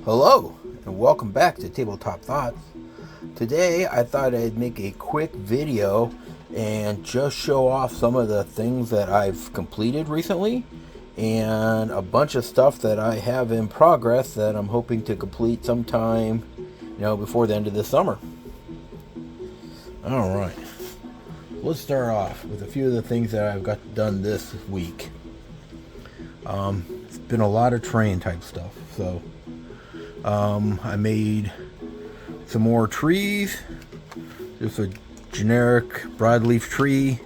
Hello, and welcome back to Tabletop Thoughts. Today, I thought I'd make a quick video and just show off some of the things that I've completed recently and a bunch of stuff that I have in progress that I'm hoping to complete sometime, before the end of the summer. Alright, let's start off with a few of the things that I've got done this week. It's been a lot of terrain type stuff, so I made some more trees, just a generic broadleaf tree.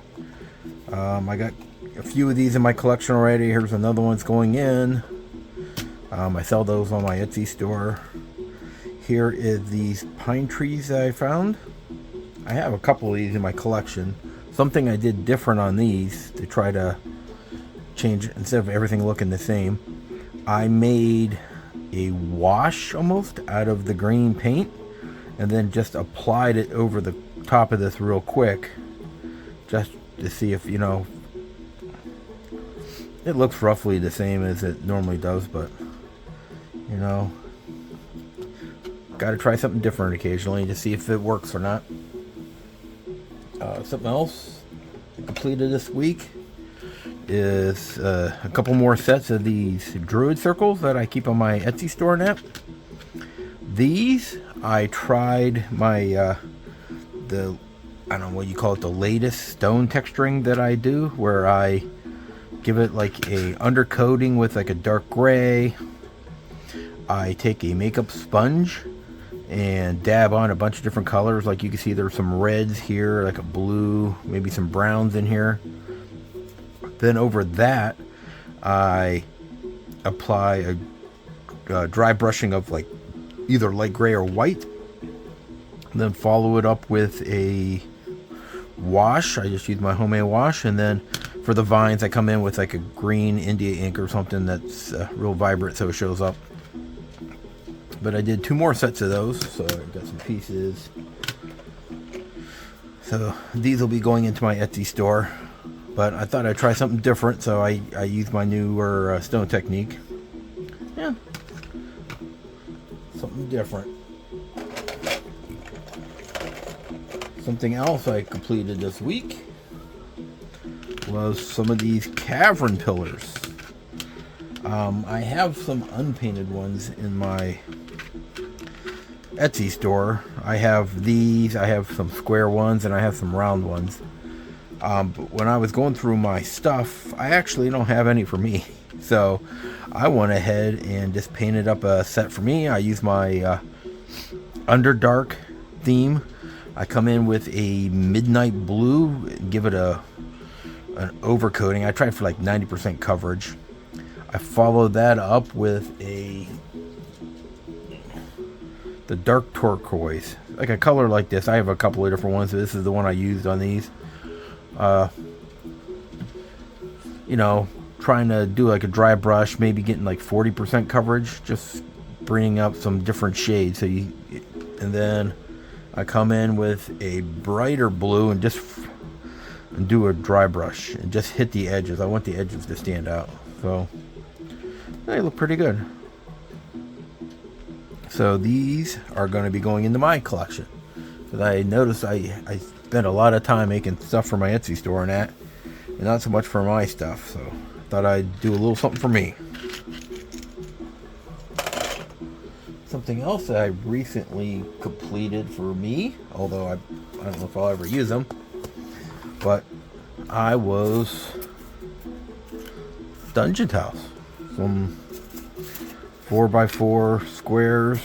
I got a few of these in my collection already. Here's another one's going in. I sell those on my Etsy store. Here is these pine trees that I found. I have a couple of these in my collection. Something I did different on these to try to change, instead of everything looking the same, I made a wash almost out of the green paint and then just applied it over the top of this real quick just to see if, it looks roughly the same as it normally does, but gotta try something different occasionally to see if it works or not. Something else I completed this week is a couple more sets of these druid circles that I keep on my Etsy store net. These I tried my I don't know what you call it, the latest stone texturing that I do, where I give it like a undercoating with like a dark gray. I take a makeup sponge and dab on a bunch of different colors. Like you can see there's some reds here, like a blue, maybe some browns in here. Then over that, I apply a dry brushing of like either light gray or white. Then follow it up with a wash. I just use my homemade wash. And then for the vines, I come in with like a green India ink or something that's real vibrant so it shows up. But I did 2 more sets of those, so I got some pieces. So these will be going into my Etsy store. But I thought I'd try something different, so I used my newer stone technique. Yeah, something different. Something else I completed this week was some of these cavern pillars. I have some unpainted ones in my Etsy store. I have these, I have some square ones, and I have some round ones. But when I was going through my stuff, I actually don't have any for me. So I went ahead and just painted up a set for me. I use my Underdark theme. I come in with a midnight blue and give it an overcoating. I tried for like 90% coverage. I followed that up with the dark turquoise. Like a color like this. I have a couple of different ones. So this is the one I used on these. Trying to do like a dry brush, maybe getting like 40% coverage, just bringing up some different shades. And then I come in with a brighter blue and do a dry brush and just hit the edges. I want the edges to stand out, so they look pretty good. So these are going to be going into my collection, because I noticed I spent a lot of time making stuff for my Etsy store and not so much for my stuff, so I thought I'd do a little something for me. Something else that I recently completed for me, although I don't know if I'll ever use them, but I was dungeon tiles, some 4x4 squares.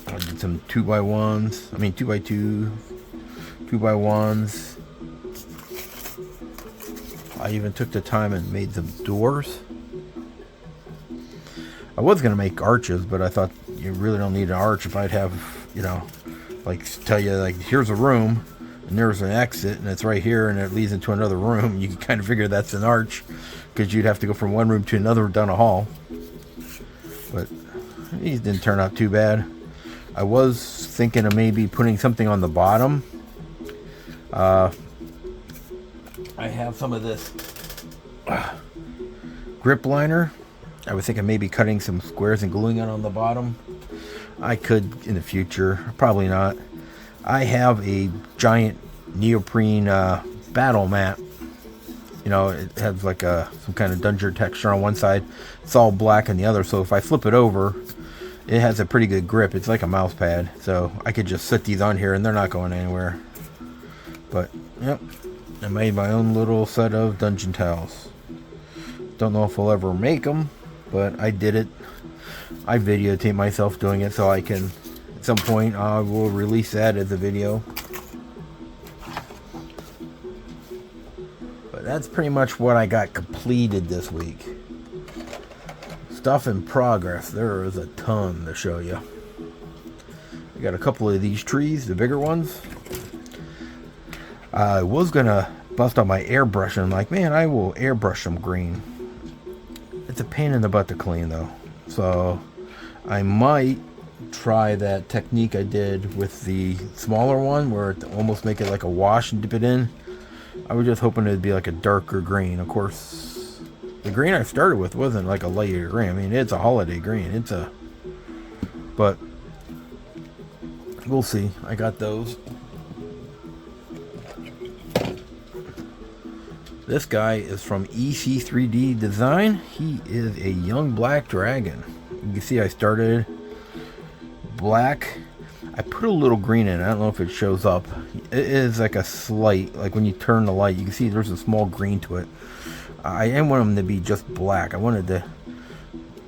I did some 2x1s, 2x2, 2x1s. I even took the time and made some doors. I was going to make arches, but I thought you really don't need an arch if I'd have, tell you, here's a room, and there's an exit, and it's right here, and it leads into another room. You can kind of figure that's an arch, because you'd have to go from one room to another down a hall. But these didn't turn out too bad. I was thinking of maybe putting something on the bottom. I have some of this grip liner I was thinking maybe cutting some squares and gluing it on the bottom. I could in the future, probably not. I have a giant neoprene battle mat. You know, it has like some kind of dungeon texture on one side. It's all black on the other, so if I flip it over, it has a pretty good grip. It's like a mouse pad, so I could just sit these on here and they're not going anywhere. But, yep, I made my own little set of dungeon tiles. Don't know if I'll ever make them, but I did it. I videotaped myself doing it, so I can, at some point, I will release that as a video. But that's pretty much what I got completed this week. Stuff in progress, there is a ton to show you. I got a couple of these trees, the bigger ones. I was gonna bust out my airbrush, and I'm like, man, I will airbrush them green. It's a pain in the butt to clean though, so I might try that technique I did with the smaller one, where it almost make it like a wash and dip it in. I was just hoping it'd be like a darker green. Of course, the green I started with wasn't like a lighter green. I mean, it's a holiday green. But we'll see. I got those. This guy is from EC3D Design. He is a young black dragon. You can see I started black. I put a little green in it. I don't know if it shows up. It is like a slight, like when you turn the light, you can see there's a small green to it. I didn't want him to be just black. I wanted to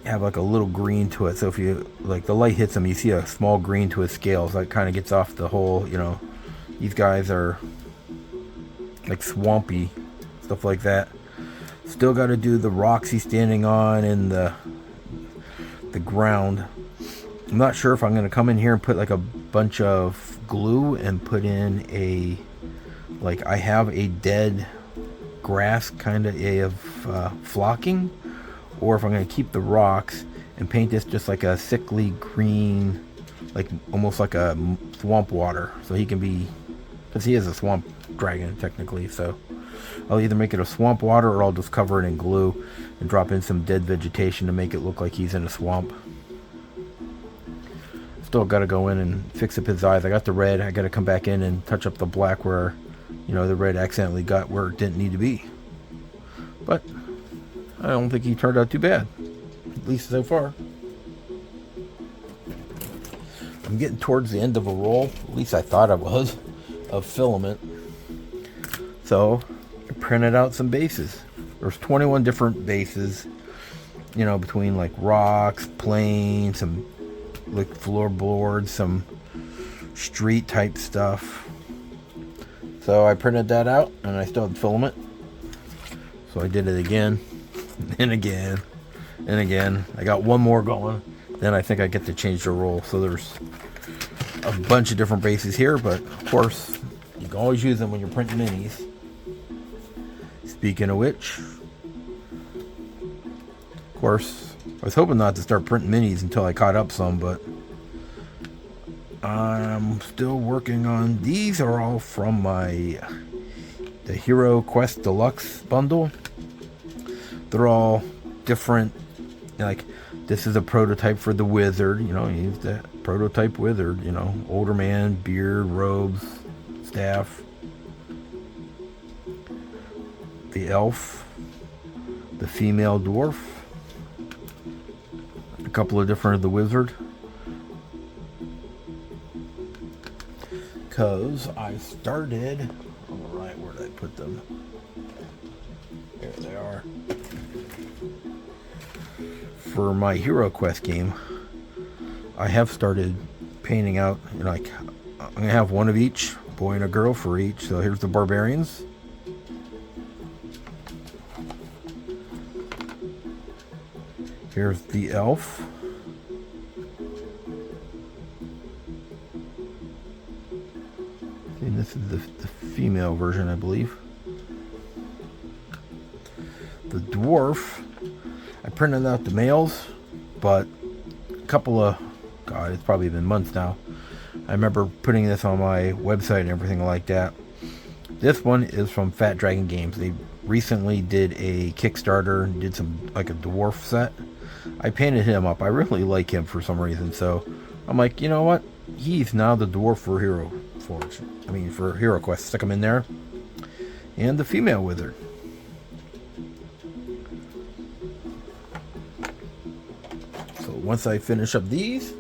have like a little green to it. So if you, like, the light hits him, you see a small green to his scales. That kind of gets off the whole, you know, these guys are like swampy. Stuff like that. Still got to do the rocks he's standing on and the ground. I'm not sure if I'm going to come in here and put like a bunch of glue and put in a, like, I have a dead grass kind of flocking, or if I'm going to keep the rocks and paint this just like a sickly green, like almost like a swamp water, so he can be, because he is a swamp dragon technically, so I'll either make it a swamp water or I'll just cover it in glue and drop in some dead vegetation to make it look like he's in a swamp. Still got to go in and fix up his eyes. I got the red. I got to come back in and touch up the black where, you know, the red accidentally got where it didn't need to be. But I don't think he turned out too bad, at least so far. I'm getting towards the end of a roll, at least I thought I was, of filament. So I printed out some bases. There's 21 different bases, you know, between like rocks, plain, some like floorboards, some street type stuff. So I printed that out and I still had filament. So I did it again and again and again. I got one more going. Then I think I get to change the roll. So there's a bunch of different bases here, but of course you can always use them when you're printing minis. Speaking of which, of course, I was hoping not to start printing minis until I caught up some, but I'm still working on, these are all from the HeroQuest Deluxe bundle. They're all different, like this is a prototype for the wizard, you know, use that prototype wizard, you know, older man, beard, robes, staff. The elf, the female dwarf, a couple of different of the wizard. Because I started, alright, where did I put them? There they are. For my HeroQuest game, I have started painting out, you know, like, I'm going to have one of each, boy and a girl for each. So here's the barbarians. Here's the elf. And this is the female version, I believe. The dwarf, I printed out the males, but a couple of, God, it's probably been months now. I remember putting this on my website and everything like that. This one is from Fat Dragon Games. They recently did a Kickstarter and did some, like a dwarf set. I painted him up. I really like him for some reason, so I'm like, you know what? He's now the dwarf for Hero Forge. I mean, for HeroQuest. Stick him in there. And the female wizard. So once I finish up these,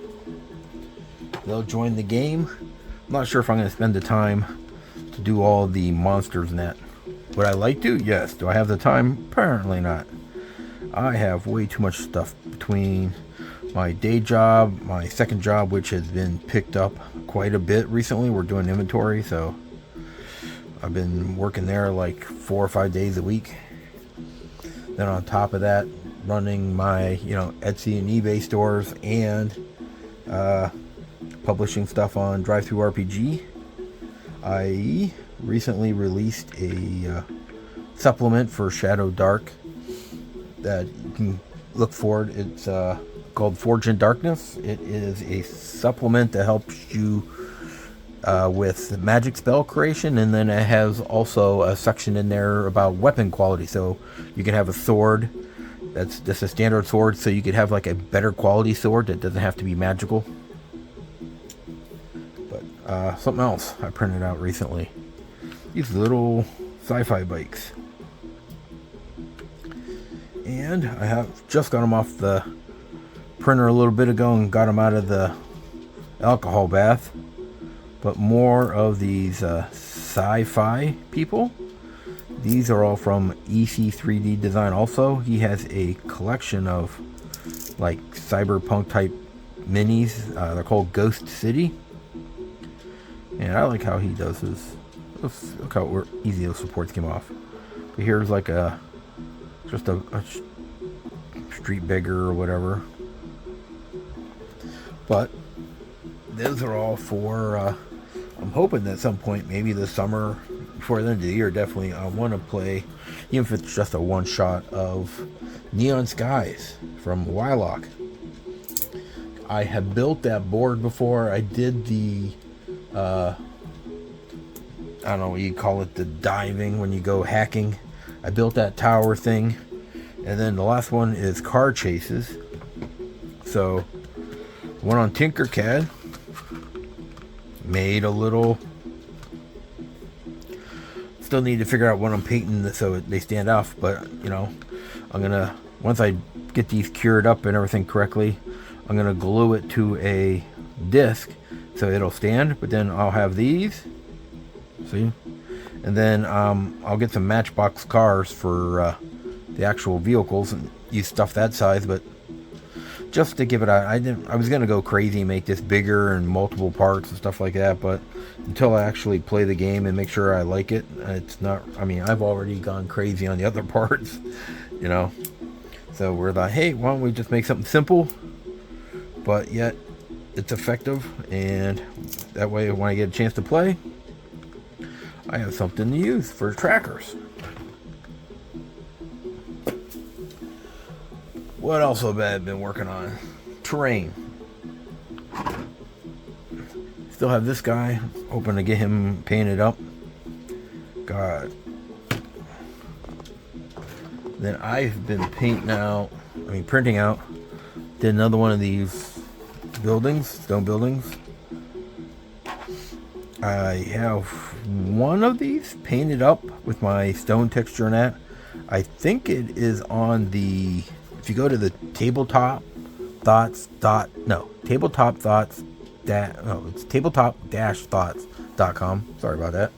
they'll join the game. I'm not sure if I'm going to spend the time to do all the monsters in that. Would I like to? Yes. Do I have the time? Apparently not. I have way too much stuff between my day job, my second job, which has been picked up quite a bit recently. We're doing inventory, so I've been working there like 4 or 5 days a week. Then on top of that, running my, Etsy and eBay stores and publishing stuff on DriveThruRPG. I recently released a supplement for Shadowdark that you can look for. It's called Forge in Darkness. It is a supplement that helps you with magic spell creation, and then it has also a section in there about weapon quality. So you can have a sword that's just a standard sword, so you could have like a better quality sword that doesn't have to be magical. But something else I printed out recently. These little sci-fi bikes. And I have just got them off the printer a little bit ago and got them out of the alcohol bath. But more of these sci-fi people. These are all from EC3D Design also. He has a collection of like cyberpunk type minis. They're called Ghost City. And I like how he does his. Look how easy those supports came off. But here's like just a street beggar or whatever. But those are all for, I'm hoping that at some point, maybe this summer, before the end of the year, definitely I want to play, even if it's just a one shot of Neon Skies from Wylock. I have built that board before. I did the, I don't know what you call it, the diving when you go hacking. I built that tower thing. And then the last one is car chases. So, one on Tinkercad. Made a little. Still need to figure out what I'm painting so they stand off. But, I'm going to, once I get these cured up and everything correctly, I'm going to glue it to a disc so it'll stand. But then I'll have these. See? And then I'll get some Matchbox cars for the actual vehicles and use stuff that size. But just to give it a, I was gonna go crazy and make this bigger and multiple parts and stuff like that. But until I actually play the game and make sure I like it, it's not. I mean, I've already gone crazy on the other parts, So we're like, hey, why don't we just make something simple, but yet it's effective, and that way when I get a chance to play, I have something to use for trackers. What else have I been working on? Terrain. Still have this guy. Hoping to get him painted up. God. Then I've been printing out. Did another one of these buildings, stone buildings. I have one of these painted up with my stone texture and that. I think it is on the, if you go to the it's tabletop-thoughts.com. Sorry about that.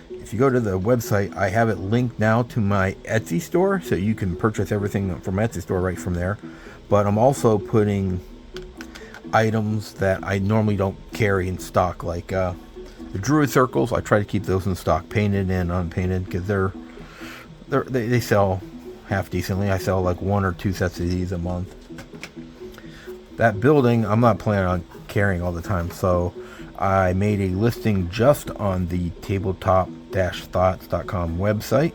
If you go to the website, I have it linked now to my Etsy store, so you can purchase everything from Etsy store right from there. But I'm also putting items that I normally don't carry in stock, like the druid circles. I try to keep those in stock, painted and unpainted, because they sell half decently. I sell like 1 or 2 sets of these a month. That building I'm not planning on carrying all the time, so I made a listing just on the tabletop-thoughts.com website.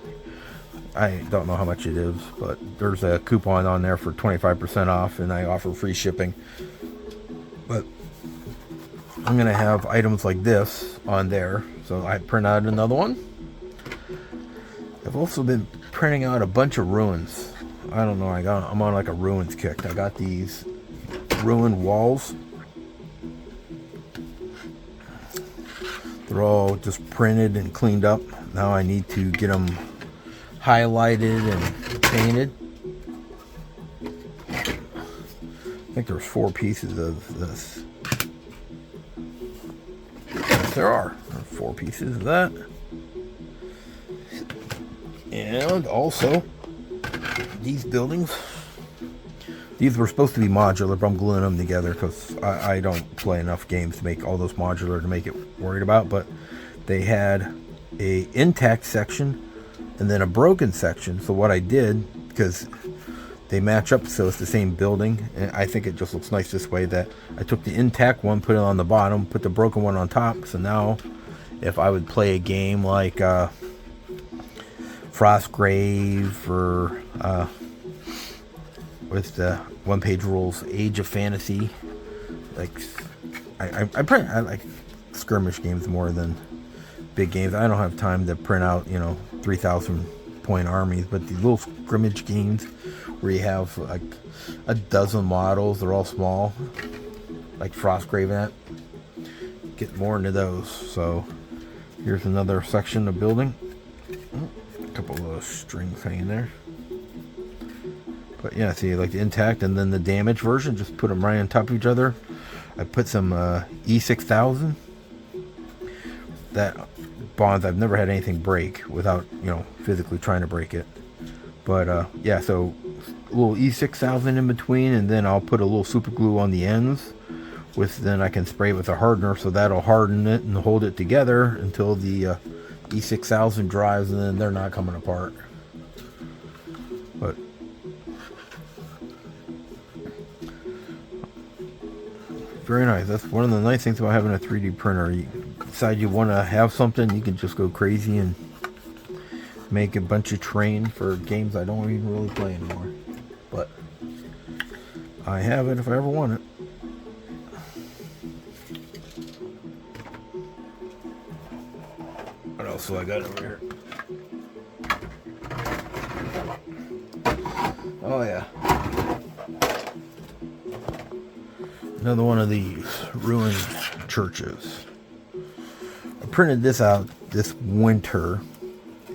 I don't know how much it is, but there's a coupon on there for 25% off, and I offer free shipping. But I'm going to have items like this on there, so I print out another one. I've also been printing out a bunch of ruins. I don't know. I'm on like a ruins kick. I got these ruined walls. They're all just printed and cleaned up. Now I need to get them highlighted and painted. I think there's 4 pieces of this. Yes, there are 4 pieces of that. And also, these buildings, these were supposed to be modular, but I'm gluing them together because I don't play enough games to make all those modular to make it worried about. But they had a intact section and then a broken section. So what I did, because they match up so it's the same building, and I think it just looks nice this way, that I took the intact one, put it on the bottom, put the broken one on top. So now if I would play a game like Frostgrave or with the one-page rules, Age of Fantasy, like I like skirmish games more than big games. I don't have time to print out 3,000 point armies, but these little scrimmage games where you have like a dozen models, they're all small, like Frostgrave, that get more into those. So here's another section of building. A couple of those strings hanging there. But yeah, see, like the intact and then the damaged version, just put them right on top of each other. I put some E6000. That bonds, I've never had anything break without, physically trying to break it. But yeah, so a little E6000 in between, and then I'll put a little super glue on the ends. Then I can spray it with a hardener, so that'll harden it and hold it together until the E6000 dries, and then they're not coming apart. But very nice. That's one of the nice things about having a 3D printer. You decide you want to have something, you can just go crazy and make a bunch of terrain for games I don't even really play anymore. But I have it if I ever want it. What else do I got over here? Oh yeah. Another one of these ruined churches. I printed this out this winter,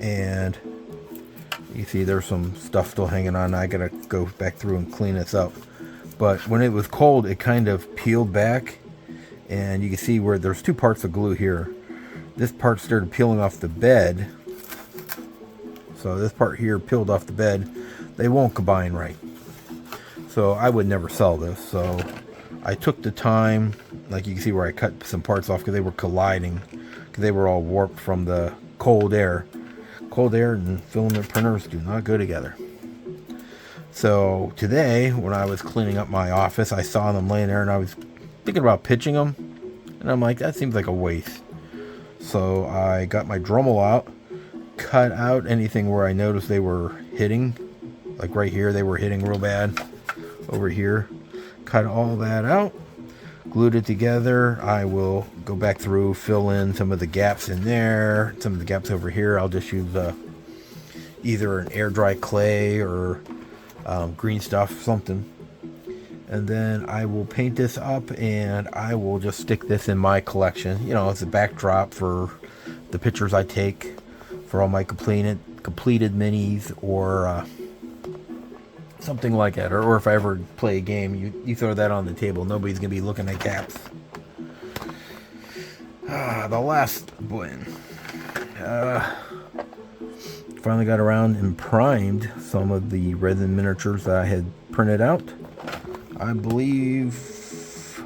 and you see there's some stuff still hanging on. I gotta go back through and clean this up. But when it was cold, it kind of peeled back, and you can see where there's 2 parts of glue here. This part started peeling off the bed. So this part here peeled off the bed. They won't combine right. So I would never sell this. So I took the time, like you can see where I cut some parts off because they were colliding, because they were all warped from the cold air. Cold air and filament printers do not go together. So today, when I was cleaning up my office, I saw them laying there, and I was thinking about pitching them, and I'm like, that seems like a waste. So I got my Dremel out, cut out anything where I noticed they were hitting, like right here, they were hitting real bad. Over here, cut all that out, glued it together. I will go back through, fill in some of the gaps in there, some of the gaps over here. I'll just use either an air dry clay or green stuff, something. And then I will paint this up, and I will just stick this in my collection. It's a backdrop for the pictures I take for all my completed minis, or something like that. Or if I ever play a game, you throw that on the table. Nobody's going to be looking at caps. The last one. Finally got around and primed some of the resin miniatures that I had printed out. I believe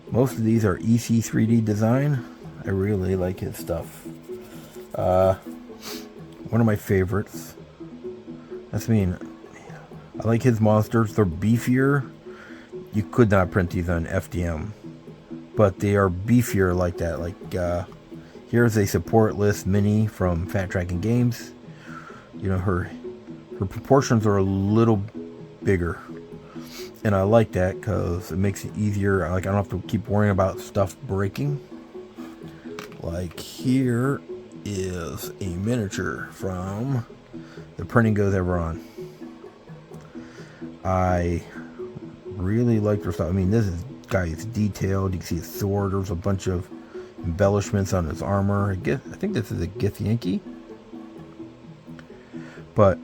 most of these are EC3D design. I really like his stuff. One of my favorites. I like his monsters. They're beefier. You could not print these on FDM, but they are beefier like that. Like here's a support list mini from Fat Dragon Games. Her proportions are a little bigger, and I like that because it makes it easier. Like I don't have to keep worrying about stuff breaking. Like here is a miniature from The Printing Goes Ever On. I really like their stuff. I mean, this guy is detailed. You can see his sword. There's a bunch of embellishments on his armor. I think this is a Githyanki. But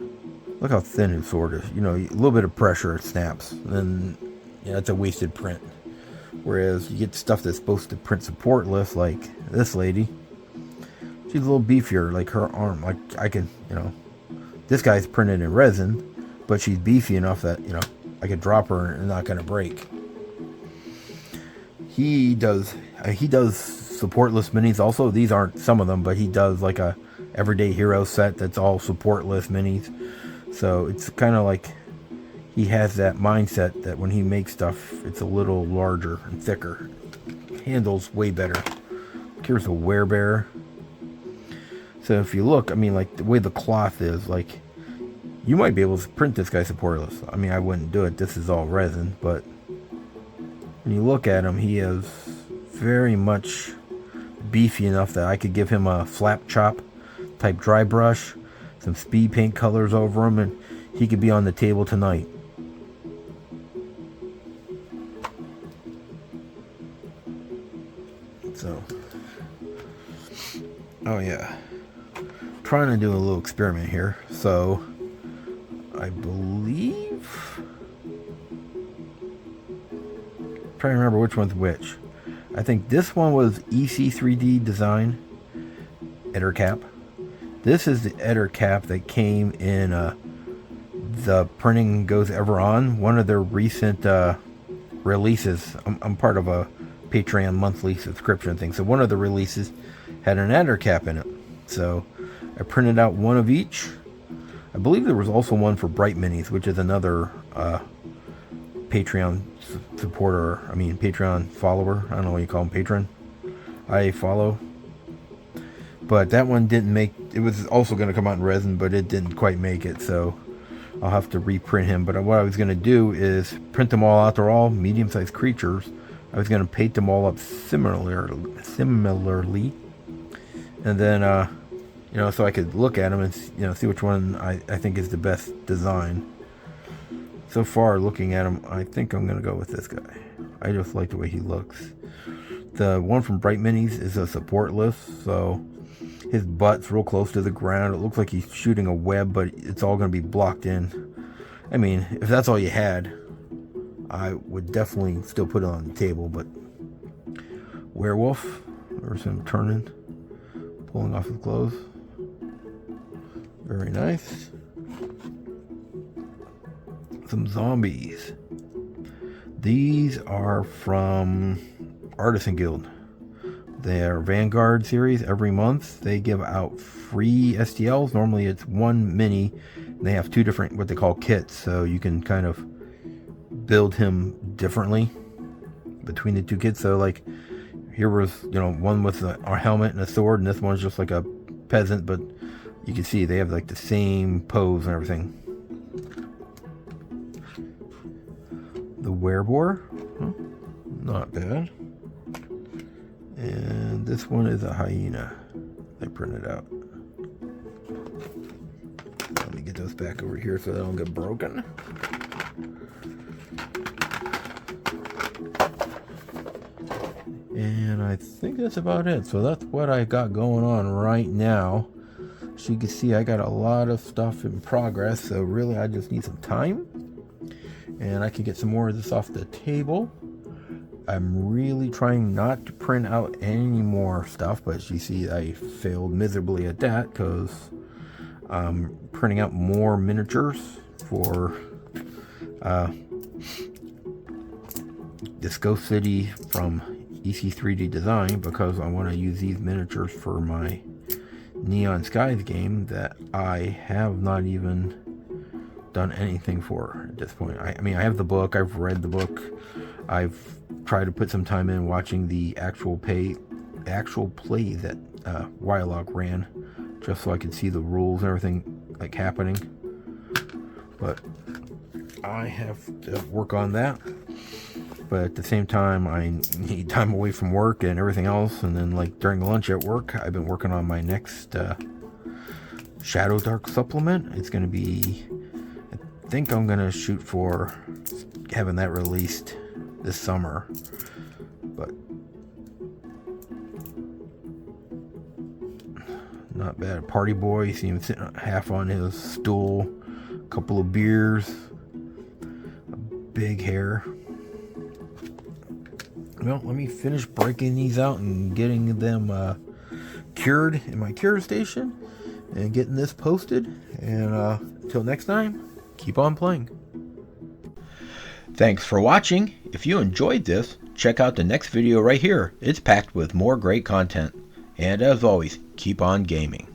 look how thin his sword is. You know, a little bit of pressure, it snaps. And yeah, it's a wasted print. Whereas you get stuff that's supposed to print supportless, like this lady. She's a little beefier, like her arm. Like I can, you know, this guy's printed in resin, but she's beefy enough that, you know, I could drop her and not gonna break. He does supportless minis also. These aren't some of them, but he does like a everyday hero set that's all supportless minis. So it's kind of like he has that mindset that when he makes stuff, it's a little larger and thicker. Handles way better. Here's a werebear. So if you look, I mean, like the way the cloth is, like you might be able to print this guy supportless. I mean, I wouldn't do it. This is all resin, but when you look at him, he is very much beefy enough that I could give him a flap chop type dry brush, some speed paint colors over him, and he could be on the table tonight. So, oh yeah, trying to do a little experiment here. So, I believe, trying to remember which one's which. I think this one was EC3D Design Editor Cap. This is the editor cap that came in the Printing Goes Ever On, one of their recent releases. I'm part of a Patreon monthly subscription thing, so one of the releases had an editor cap in it. So I printed out one of each. I believe there was also one for Bright Minis, which is another Patreon supporter. I mean, Patreon follower. I don't know what you call them, patron. I follow. But that one didn't make, it was also going to come out in resin, but it didn't quite make it, so I'll have to reprint him. But what I was going to do is print them all out. They're all medium-sized creatures. I was going to paint them all up similarly. And then, you know, so I could look at them and, you know, see which one I think is the best design. So far, looking at him, I think I'm going to go with this guy. I just like the way he looks. The one from Bright Minis is a supportless, so his butt's real close to the ground. It looks like he's shooting a web, but it's all going to be blocked in. I mean, if that's all you had, I would definitely still put it on the table, but werewolf, there's him turning, pulling off his clothes. Very nice. Some zombies. These are from Artisan Guild. Their Vanguard series. Every month they give out free STLs. Normally it's one mini. They have two different what they call kits, so you can kind of build him differently between the two kits. So like here was, you know, one with a helmet and a sword, and this one's just like a peasant, but you can see they have like the same pose and everything. The wereboar, not bad. And this one is a hyena. I printed out. Let me get those back over here so they don't get broken. And I think that's about it. So that's what I got going on right now. As you can see, I got a lot of stuff in progress. So really, I just need some time. And I can get some more of this off the table. I'm really trying not to print out any more stuff, but as you see, I failed miserably at that because I'm printing out more miniatures for this Ghost City from EC3D Design, because I want to use these miniatures for my Neon Skies game that I have not even done anything for at this point. I mean, I have the book, I've read the book, I've tried to put some time in watching the actual play that Backlog ran, just so I could see the rules and everything like happening. But I have to work on that. But at the same time, I need time away from work and everything else. And then like during lunch at work, I've been working on my next Shadowdark supplement. It's going to be, think I'm gonna shoot for having that released this summer, but not bad. Party boy, see him sitting half on his stool, a couple of beers, a big hair. Well, let me finish breaking these out and getting them cured in my cure station and getting this posted. And until next time, keep on playing. Thanks for watching. If you enjoyed this, check out the next video right here. It's packed with more great content. And as always, keep on gaming.